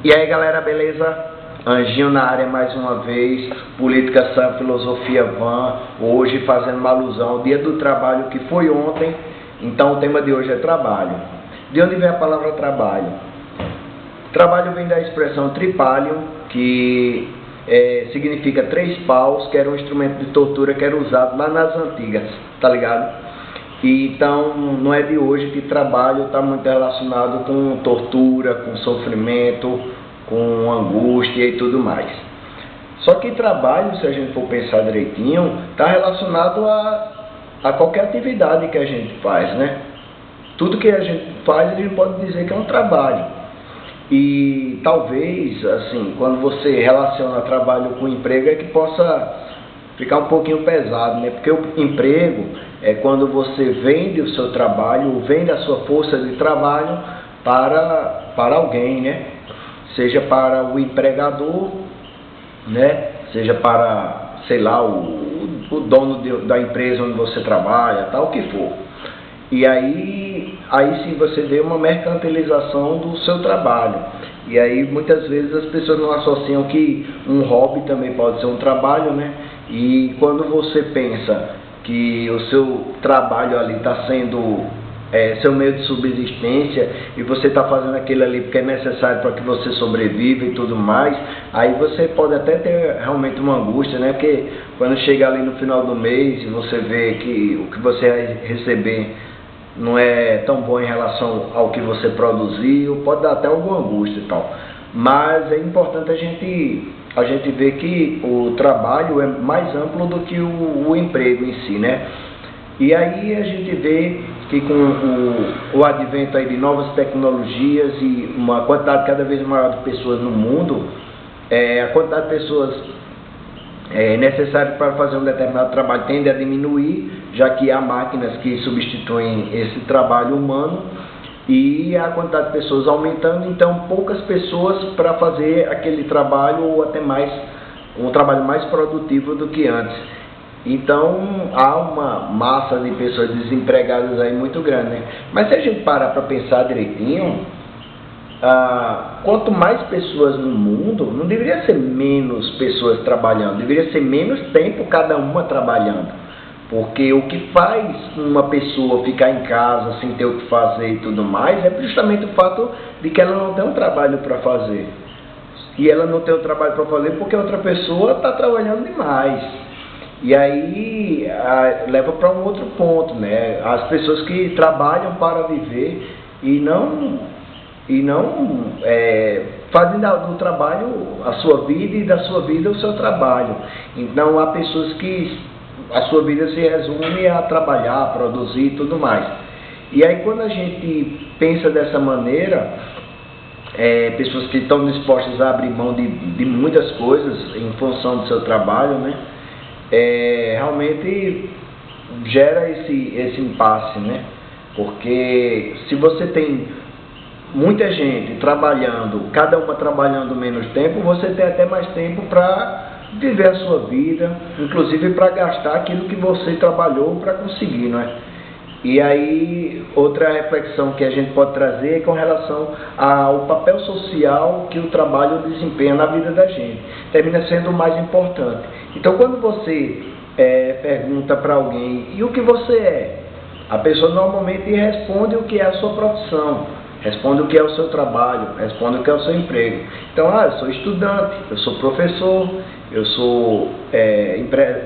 E aí galera, beleza? Anjinho na área mais uma vez, Política Sã, Filosofia Van, hoje fazendo uma alusão ao Dia do Trabalho que foi ontem, então o tema de hoje é trabalho. De onde vem a palavra trabalho? Trabalho vem da expressão tripalium, que significa 3 paus, que era um instrumento de tortura que era usado lá nas antigas, tá ligado? E então não é de hoje que trabalho está muito relacionado com tortura, com sofrimento, com angústia e tudo mais. Só que trabalho, se a gente for pensar direitinho, está relacionado a qualquer atividade que a gente faz, né? Tudo que a gente faz, a gente pode dizer que é um trabalho. E talvez, assim, quando você relaciona trabalho com emprego, é que possa ficar um pouquinho pesado, né? Porque o emprego é quando você vende o seu trabalho, vende a sua força de trabalho para alguém, né? Seja para o empregador, né? Seja para, sei lá, o dono da empresa onde você trabalha, tal, o que for. E aí sim você vê uma mercantilização do seu trabalho. E aí muitas vezes as pessoas não associam que um hobby também pode ser um trabalho, né? E quando você pensa que o seu trabalho ali está sendo seu meio de subsistência e você está fazendo aquilo ali porque é necessário para que você sobreviva e tudo mais, aí você pode até ter realmente uma angústia, né? Porque quando chega ali no final do mês e você vê que o que você vai receber não é tão bom em relação ao que você produziu, pode dar até alguma angústia e tal. Mas é importante a gente ver que o trabalho é mais amplo do que o emprego em si, né? E aí a gente vê que com o advento aí de novas tecnologias e uma quantidade cada vez maior de pessoas no mundo, a quantidade de pessoas necessárias para fazer um determinado trabalho tende a diminuir, já que há máquinas que substituem esse trabalho humano, e a quantidade de pessoas aumentando, então poucas pessoas para fazer aquele trabalho ou até mais, um trabalho mais produtivo do que antes. Então há uma massa de pessoas desempregadas aí muito grande, né? Mas se a gente parar para pensar direitinho, quanto mais pessoas no mundo, não deveria ser menos pessoas trabalhando, deveria ser menos tempo cada uma trabalhando. Porque o que faz uma pessoa ficar em casa sem ter o que fazer e tudo mais é justamente o fato de que ela não tem um trabalho para fazer. E ela não tem o trabalho para fazer porque outra pessoa está trabalhando demais. E aí leva para um outro ponto, né? As pessoas que trabalham para viver e não fazem do trabalho a sua vida e da sua vida o seu trabalho. Então há pessoas que a sua vida se resume a trabalhar, a produzir e tudo mais. E aí quando a gente pensa dessa maneira, pessoas que estão dispostas a abrir mão de muitas coisas em função do seu trabalho, né? Realmente gera esse impasse, né? Porque se você tem muita gente trabalhando, cada uma trabalhando menos tempo, você tem até mais tempo para viver a sua vida, inclusive para gastar aquilo que você trabalhou para conseguir, não é? E aí, outra reflexão que a gente pode trazer é com relação ao papel social que o trabalho desempenha na vida da gente. Termina sendo o mais importante. Então, quando você pergunta para alguém, e o que você é? A pessoa normalmente responde o que é a sua profissão, responde o que é o seu trabalho, responde o que é o seu emprego. Então, eu sou estudante, eu sou professor, eu sou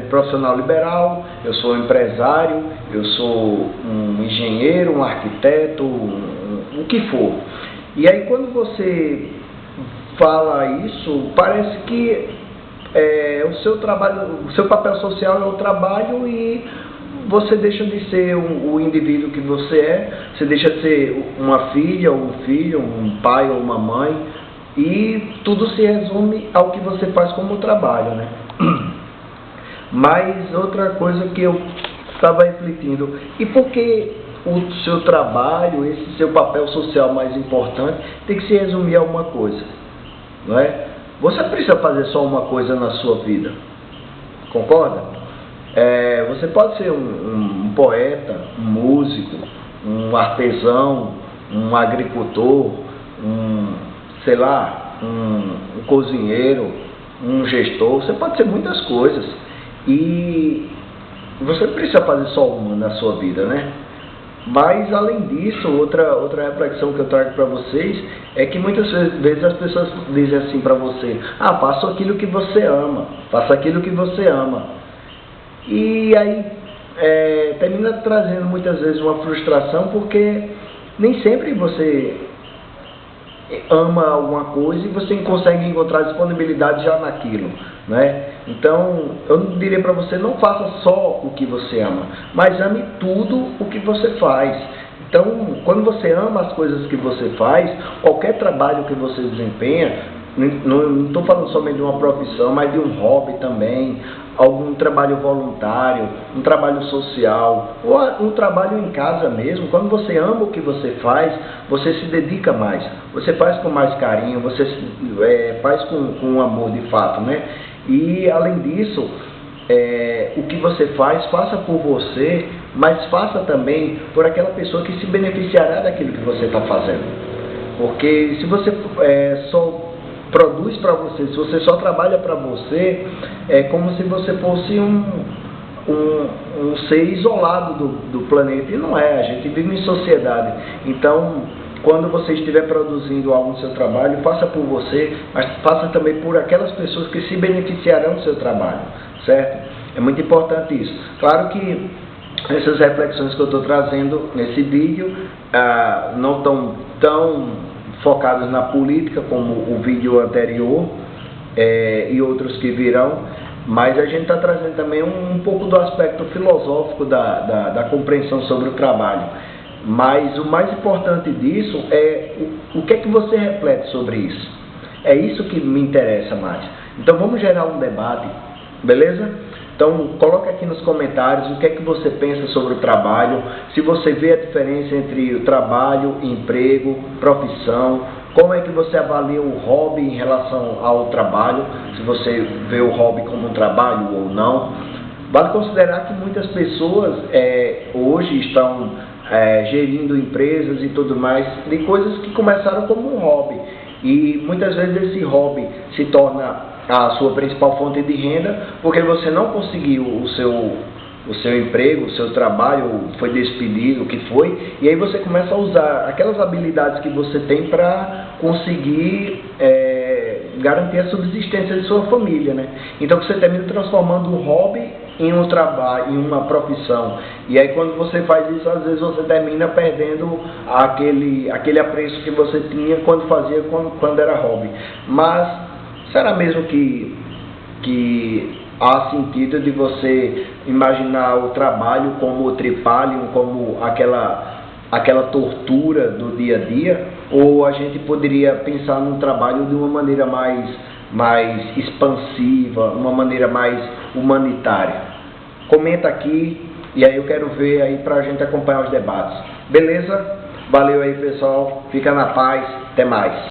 profissional liberal, eu sou empresário, eu sou um engenheiro, um arquiteto, o que for. E aí quando você fala isso, parece que o seu trabalho, o seu papel social é o trabalho e você deixa de ser o indivíduo que você deixa de ser uma filha ou um filho, um pai ou uma mãe, e tudo se resume ao que você faz como trabalho, né? Mas outra coisa que eu estava refletindo, e por que o seu trabalho, esse seu papel social mais importante, tem que se resumir a uma coisa, não é? Você não precisa fazer só uma coisa na sua vida, concorda? Você pode ser um poeta, um músico, um artesão, um agricultor, sei lá, um cozinheiro, um gestor, você pode ser muitas coisas. E você não precisa fazer só uma na sua vida, né? Mas, além disso, outra reflexão que eu trago para vocês é que muitas vezes as pessoas dizem assim para você: faça aquilo que você ama, faça aquilo que você ama. E aí termina trazendo muitas vezes uma frustração, porque nem sempre você ama alguma coisa e você consegue encontrar disponibilidade já naquilo, né? Então, eu não diria para você: não faça só o que você ama, mas ame tudo o que você faz. Então, quando você ama as coisas que você faz, qualquer trabalho que você desempenha, não estou falando somente de uma profissão, mas de um hobby também, algum trabalho voluntário, um trabalho social, ou um trabalho em casa mesmo. Quando você ama o que você faz, você se dedica mais, você faz com mais carinho, você faz com amor de fato, né? E, além disso, o que você faz, faça por você, mas faça também por aquela pessoa que se beneficiará daquilo que você está fazendo. Porque se você só produz para você, se você só trabalha para você, é como se você fosse um ser isolado do planeta, e não é. A gente vive em sociedade. Então, quando você estiver produzindo algo no seu trabalho, faça por você, mas faça também por aquelas pessoas que se beneficiarão do seu trabalho, certo? É muito importante isso. Claro que essas reflexões que eu estou trazendo nesse vídeo não estão tão focados na política como o vídeo anterior e outros que virão, mas a gente está trazendo também um pouco do aspecto filosófico da compreensão sobre o trabalho. Mas o mais importante disso é o que é que você reflete sobre isso. É isso que me interessa mais. Então vamos gerar um debate, beleza? Então coloque aqui nos comentários o que é que você pensa sobre o trabalho, se você vê a diferença entre o trabalho, emprego, profissão, como é que você avalia o hobby em relação ao trabalho, se você vê o hobby como um trabalho ou não. Vale considerar que muitas pessoas hoje estão gerindo empresas e tudo mais, de coisas que começaram como um hobby, e muitas vezes esse hobby se torna a sua principal fonte de renda, porque você não conseguiu o seu emprego, o seu trabalho, foi despedido, o que foi, e aí você começa a usar aquelas habilidades que você tem para conseguir garantir a subsistência de sua família, né? Então você termina transformando um hobby em um trabalho, em uma profissão, e aí quando você faz isso, às vezes você termina perdendo aquele apreço que você tinha quando fazia, quando era hobby. Mas será mesmo que há sentido de você imaginar o trabalho como o tripalium, como aquela tortura do dia a dia? Ou a gente poderia pensar num trabalho de uma maneira mais expansiva, uma maneira mais humanitária? Comenta aqui, e aí eu quero ver aí pra gente acompanhar os debates. Beleza? Valeu aí, pessoal. Fica na paz. Até mais.